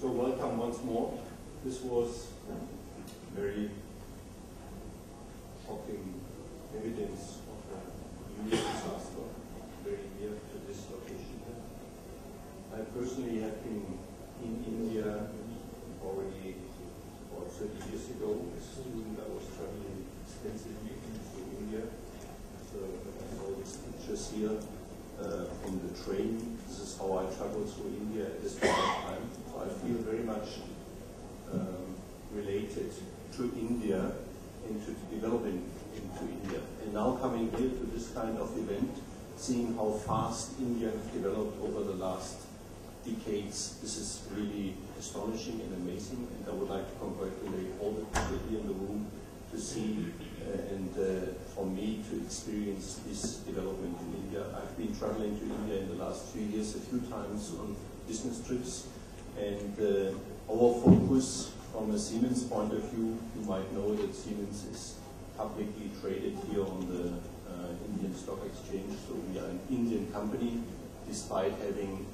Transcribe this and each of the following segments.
So welcome once more. This was very shocking evidence of a huge disaster very near to this location here. I personally have been in India already about 30 years ago. As a student, I was traveling extensively to India. So I saw these pictures here from the train. This is how I traveled through India at this point in time. So I feel very much related to India and to developing into India. And now coming here to this kind of event, seeing how fast India has developed over the last decades, this is really astonishing and amazing. And I would like to congratulate all the people here in the room to see and for me to experience this development in India. I've been traveling to India in the last 3 years a few times on business trips, and our focus from a Siemens point of view, you might know that Siemens is publicly traded here on the Indian Stock Exchange, so we are an Indian company despite having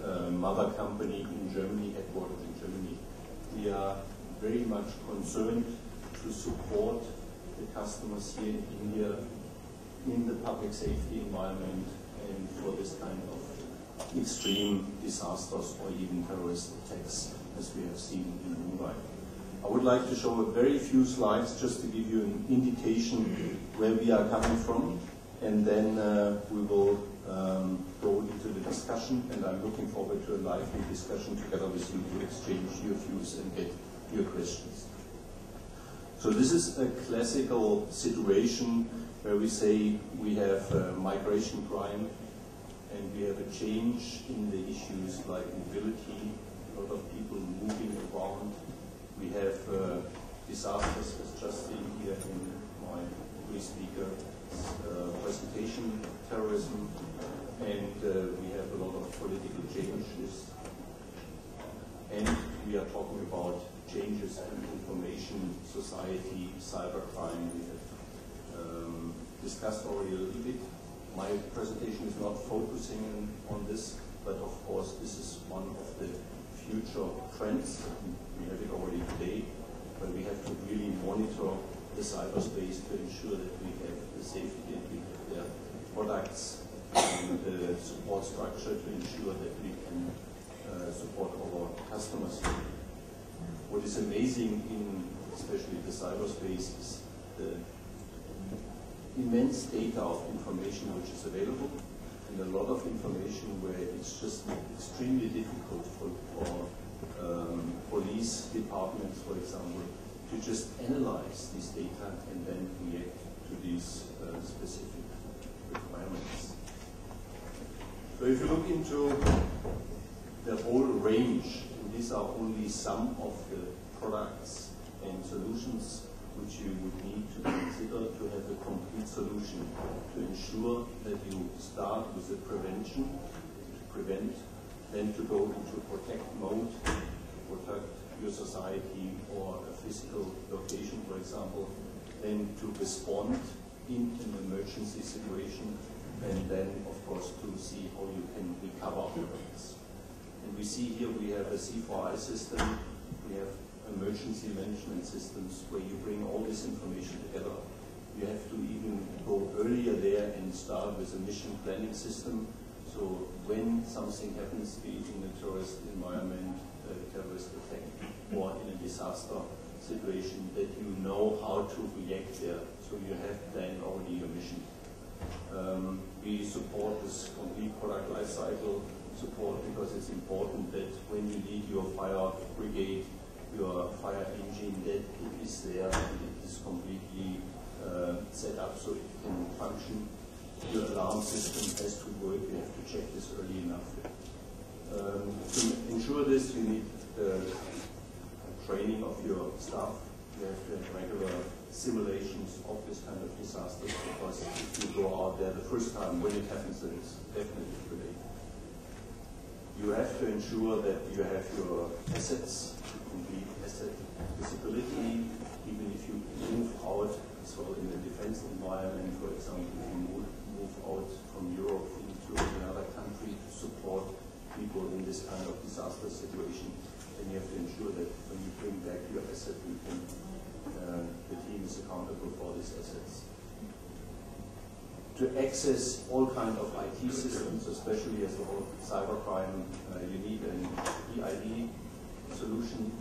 a mother company in Germany, headquartered in Germany. We are very much concerned to support the customers here in India in the public safety environment and for this kind of extreme disasters or even terrorist attacks as we have seen in Mumbai. I would like to show a very few slides just to give you an indication where we are coming from, and then we will go into the discussion, and I'm looking forward to a lively discussion together with you to exchange your views and get your questions. So this is a classical situation where we say we have migration crime and we have a change in the issues like mobility, a lot of people moving around. We have disasters, as just seen here in my pre-speaker's presentation, terrorism, and we have a lot of political changes. And we are talking about changes in information society, cybercrime. We have discussed already a little bit. My presentation is not focusing on this, but of course this is one of the future trends. We have it already today, but we have to really monitor the cyberspace to ensure that we have the safety and we have the products and the support structure to ensure that we can support our customers. What is amazing in especially the cyberspace is the immense data of information which is available, and a lot of information where it's just extremely difficult for police departments, for example, to just analyze this data and then react to these specific requirements. So if you look into the whole range, and these are only some of the products and solutions which you would need to consider to have a complete solution to ensure that you start with the prevention, to prevent, then to go into protect mode, to protect your society or a physical location, for example, then to respond in an emergency situation, and then, of course, to see how you can recover afterwards. And we see here we have a C4I system, we have emergency management systems where you bring all this information together. You have to even go earlier there and start with a mission planning system. So when something happens, be it in a terrorist environment, a terrorist attack, or in a disaster situation, that you know how to react there. So you have planned already your mission. We support this complete product life cycle support because it's important that when you need your fire brigade, your fire engine, that it is there and it is completely set up so it can function. Your alarm system has to work, you have to check this early enough. To ensure this, you need training of your staff. You have to have regular simulations of this kind of disasters, because if you go out there the first time when it happens, then it's definitely too late. You have to ensure that you have your assets, complete asset visibility, even if you move out, so in a defense environment, for example, if you move out from Europe into another country to support people in this kind of disaster situation, and you have to ensure that when you bring back your asset, the team is accountable for these assets. To access all kinds of IT systems, especially as a whole cybercrime, you need an eID solution.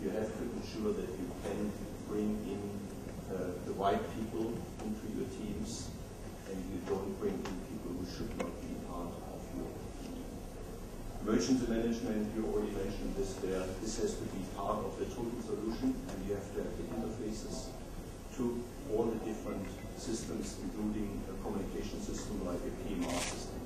You have to ensure that you can bring in the right people into your teams, and you don't bring in people who should not be part of your team. Emergency management, you already mentioned this there. This has to be part of the total solution, and you have to have the interfaces to all the different systems, including a communication system like a PMR system.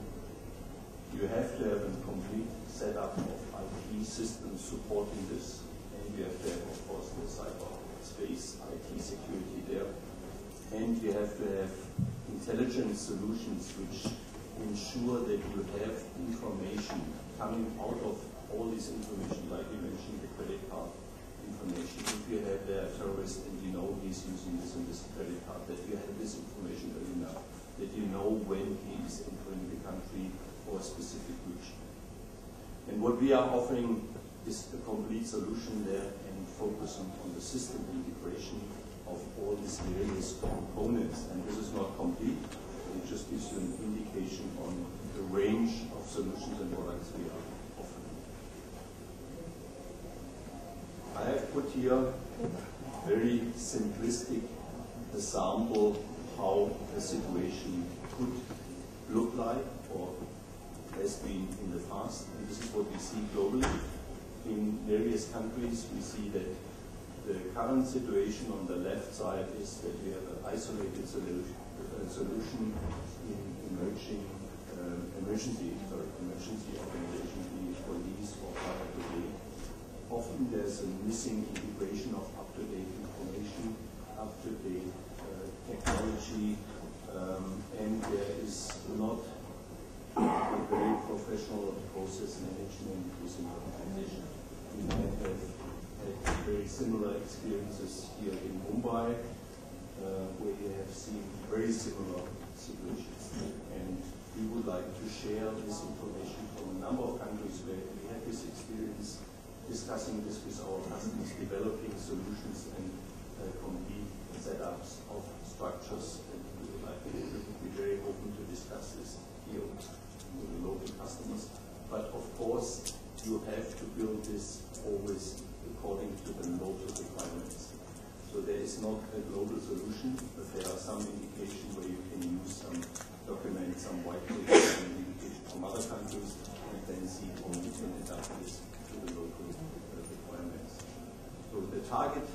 You have to have a complete setup of IT systems supporting this, and you have to have, of course, the cyberspace IT security there. And you have to have intelligent solutions which ensure that you have information coming out of all this information, like you mentioned, the credit card information. If you have a terrorist and you know he's using this and this credit card, that you have this information early enough, that you know when he is entering the country or a specific region. And what we are offering is a complete solution there and focusing on the system integration of all these various components. And this is not complete, it just gives you an indication on the range of solutions and products we are offering. I have put here a very simplistic example how a situation could look like or has been in the past. And this is what we see globally. In various countries, we see that the current situation on the left side is that we have an isolated solution in emergency organization, be it police or fire brigade. Often there's a missing integration of up-to-date information, up-to-date technology, and there is not a very professional process management within the organization. We might have had very similar experiences here in Mumbai, where we have seen very similar situations. And we would like to share this information from a number of countries where we had this experience, discussing this with our customers, developing solutions and complete setups of structures. And we would be very open to discuss this here with the local customers. But of course, you have to build this always according to the local requirements. So there is not a global solution, but there are some indication where you can use some documents, some white paper, some indication from other countries, and then see how you can adapt this to the local requirements. So the target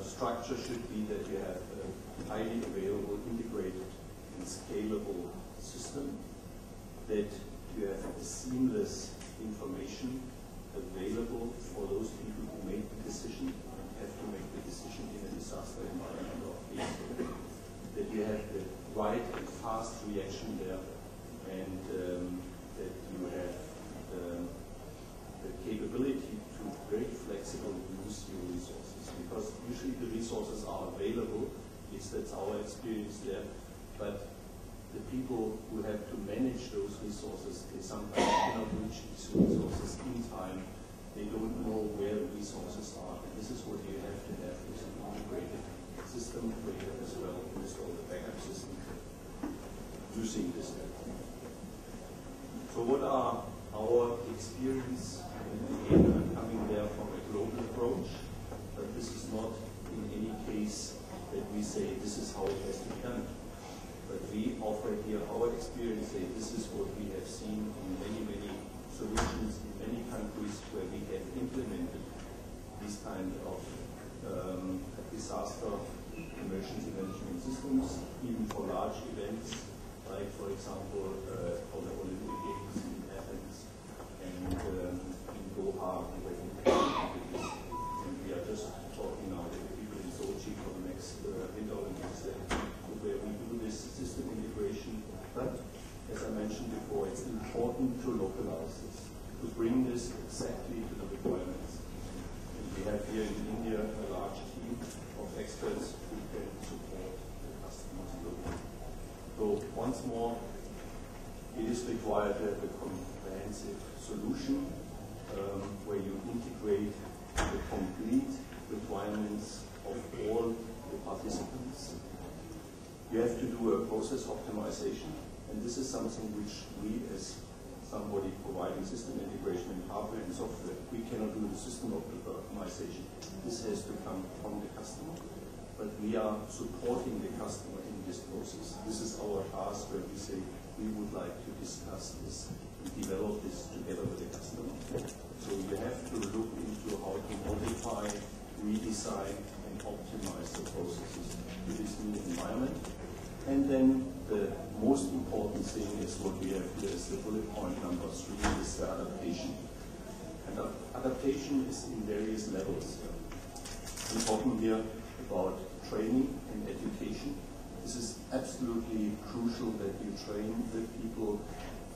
structure should be that you have a highly available, integrated, and scalable system, that you have a seamless information available for those people who make the decision and have to make the decision in a disaster environment or case, that you have the right and fast reaction there, and that you have the capability to very flexible use your resources, because usually the resources are available, at least that's our experience there, but the people who have to manage those resources, they sometimes cannot reach these resources in time. They don't know where the resources are. And this is what you have to have with an integrated system where you have as well install the backup system using this network. So what are our experience? Again, I'm coming there from a global approach, but this is not in any case that we say this is how it has to be done. But we offer here our experience, say this is what we have seen in many, many solutions in many countries where we have implemented these kind of disaster emergency management systems, even for large events, like for example, for the Olympic Games in Athens and in Doha, and we are just talking now with people in Sochi for the next Winter Olympics, where we do this system integration. But as I mentioned before, it's important to localize this, to bring this exactly to the requirements. And we have here in India a large team of experts who can support the customers locally. So once more, it is required to have a comprehensive solution where you integrate process optimization, and this is something which we as somebody providing system integration in hardware and software, we cannot do the system optimization. This has to come from the customer, but we are supporting the customer in this process. This is our task where we say we would like to discuss this and develop this together with the customer. So you have to look into how to modify, redesign, and optimize the processes to this new environment. And then the most important thing is what we have here is the bullet point number 3, is the adaptation. And adaptation is in various levels. I'm talking here about training and education. This is absolutely crucial that you train the people,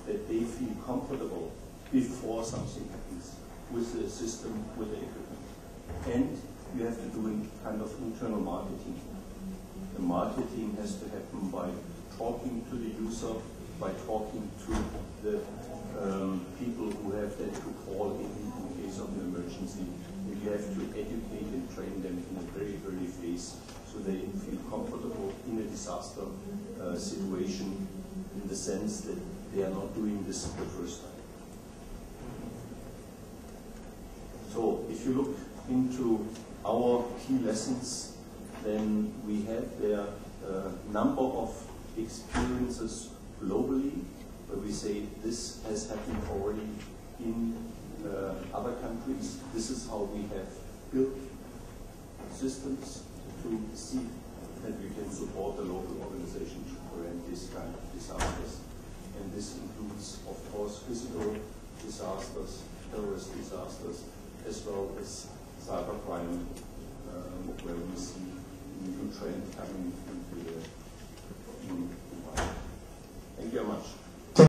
that they feel comfortable before something happens with the system, with the equipment. And you have to do a kind of internal marketing. The marketing has to happen by talking to the user, by talking to the people who have then to call in case of an emergency. And you have to educate and train them in a very early phase so they feel comfortable in a disaster situation, in the sense that they are not doing this the first time. So if you look into our key lessons, then we have there a number of experiences globally where we say this has happened already in other countries. This is how we have built systems to see that we can support the local organization to prevent this kind of disasters. And this includes, of course, physical disasters, terrorist disasters, as well as cybercrime, where we see new trend coming